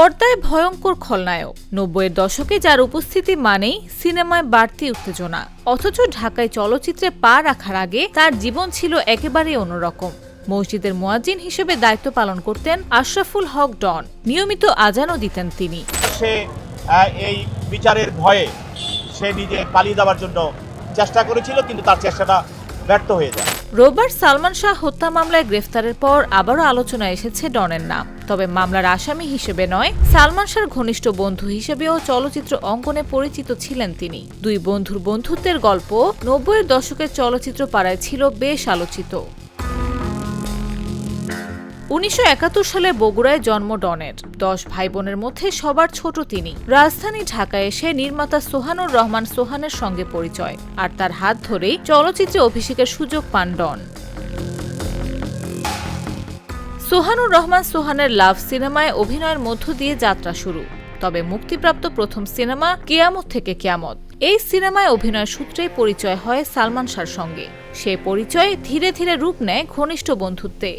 পর্দায় ভয়ঙ্কর খলনায়ক। ৯০-এর দশকে যার উপস্থিতি মানেই সিনেমায় বাড়তি উত্তেজনা, অথচ ঢাকায় চলচ্চিত্রে পা রাখার আগে তার জীবন ছিল একেবারেই অন্যরকম। মসজিদের মুয়াজ্জিন হিসেবে দায়িত্ব পালন করতেন আশরাফুল হক ডন। নিয়মিত আজানও দিতেন তিনি। সে এই বিচারের ভয়ে সে নিজে পালিয়ে যাওয়ার জন্য চেষ্টা করেছিল, কিন্তু তার চেষ্টাটা ব্যর্থ হয়ে যায়। রোববার সালমান শাহ হত্যা মামলায় গ্রেফতারের পর আবারও আলোচনায় এসেছে ডনের নাম। তবে মামলার আসামি হিসেবে নয়, সালমান শাহর ঘনিষ্ঠ বন্ধু হিসেবেও চলচ্চিত্র অঙ্গনে পরিচিত ছিলেন তিনি। দুই বন্ধুর বন্ধুত্বের গল্প ৯০-এর দশকের চলচ্চিত্র পাড়ায় ছিল বেশ আলোচিত। ১৯৭১ সালে বগুড়ায় জন্ম ডনের। ১০ ভাই বোনের মধ্যে সবার ছোট তিনি। রাজধানী ঢাকায় এসে নির্মাতা সোহানুর রহমান সোহানের সঙ্গে পরিচয়, আর তার হাত ধরেই চলচ্চিত্রে অভিষেকের সুযোগ পান ডন। সোহানুর রহমান সোহানের লাভ সিনেমায় অভিনয়ের মধ্য দিয়ে যাত্রা শুরু। তবে মুক্তিপ্রাপ্ত প্রথম সিনেমা কেয়ামত থেকে কেয়ামত, এই সিনেমায় অভিনয়ের সূত্রেই পরিচয় হয় সালমান শাহর সঙ্গে। সে পরিচয় ধীরে ধীরে রূপ নেয় ঘনিষ্ঠ বন্ধুত্বে।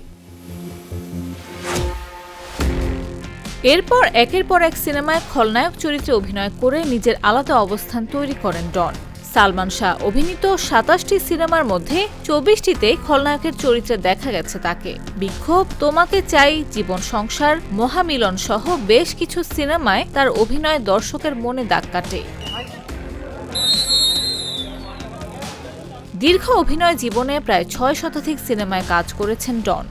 এরপর একের পর এক সিনেমায় খলনায়ক চরিত্রে অভিনয় করে নিজের আলাদা অবস্থান তৈরি করেন ডন। সালমান শাহ অভিনীত ২৭টি সিনেমার মধ্যে ২৪টিতে খলনায়কের চরিত্রে দেখা গেছে তাকে। বিক্ষোভ, তোমাকে চাই, জীবন সংসার, মহামিলন সহ বেশ কিছু সিনেমায় তার অভিনয় দর্শকের মনে দাগ কাটে। দীর্ঘ অভিনয় জীবনে প্রায় ৬ শতাধিক সিনেমায় কাজ করেছেন ডন।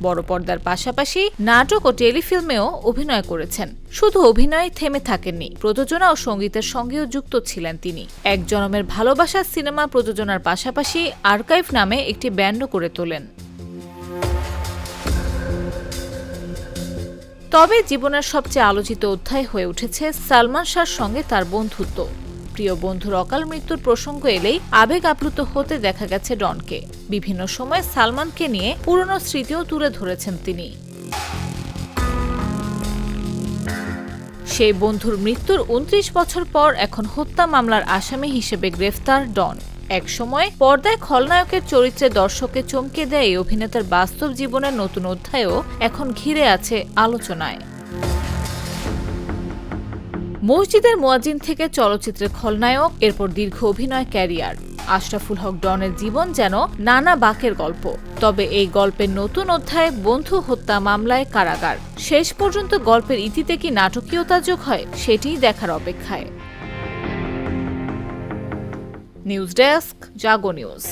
বড় পর্দার পাশাপাশি নাটক ও টেলিফিল্মেও অভিনয় করেছেন। শুধু অভিনয়ে থেমে থাকেননি, প্রযোজনা ও সঙ্গীতের সঙ্গেও যুক্ত ছিলেন তিনি। এক জনমের ভালোবাসা সিনেমা প্রযোজনার পাশাপাশি আর্কাইভ নামে একটি ব্যান্ডও করে তোলেন। তবে জীবনের সবচেয়ে আলোচিত অধ্যায় হয়ে উঠেছে সালমান শাহর সঙ্গে তার বন্ধুত্ব। প্রিয় বন্ধুর অকাল মৃত্যুর প্রসঙ্গ এলেই আবেগ আপ্লুত হতে দেখা গেছে ডনকে। বিভিন্ন সময় সালমানকে নিয়ে পুরনো স্মৃতিও তুলে ধরেছেন তিনি। সেই বন্ধুর মৃত্যুর ২৯ বছর পর এখন হত্যা মামলার আসামি হিসেবে গ্রেফতার ডন। এক সময় পর্দায় খলনায়কের চরিত্রে দর্শককে চমকে দেয় এই অভিনেতার বাস্তব জীবনের নতুন অধ্যায়ও এখন ঘিরে আছে আলোচনায়। মসজিদের মুয়াজ্জিন থেকে চলচ্চিত্রের খলনায়ক, এরপর দীর্ঘ অভিনয় ক্যারিয়ার। আশরাফুল হক ডনের জীবন যেন নানা বাঁকের গল্প। তবে এই গল্পের নতুন অধ্যায় বন্ধু হত্যা মামলায় কারাগার। শেষ পর্যন্ত গল্পের ইতিতে কি নাটকীয়তা যোগ হয়, সেটিই দেখার অপেক্ষায়। নিউজ ডেস্ক, জাগো নিউজ।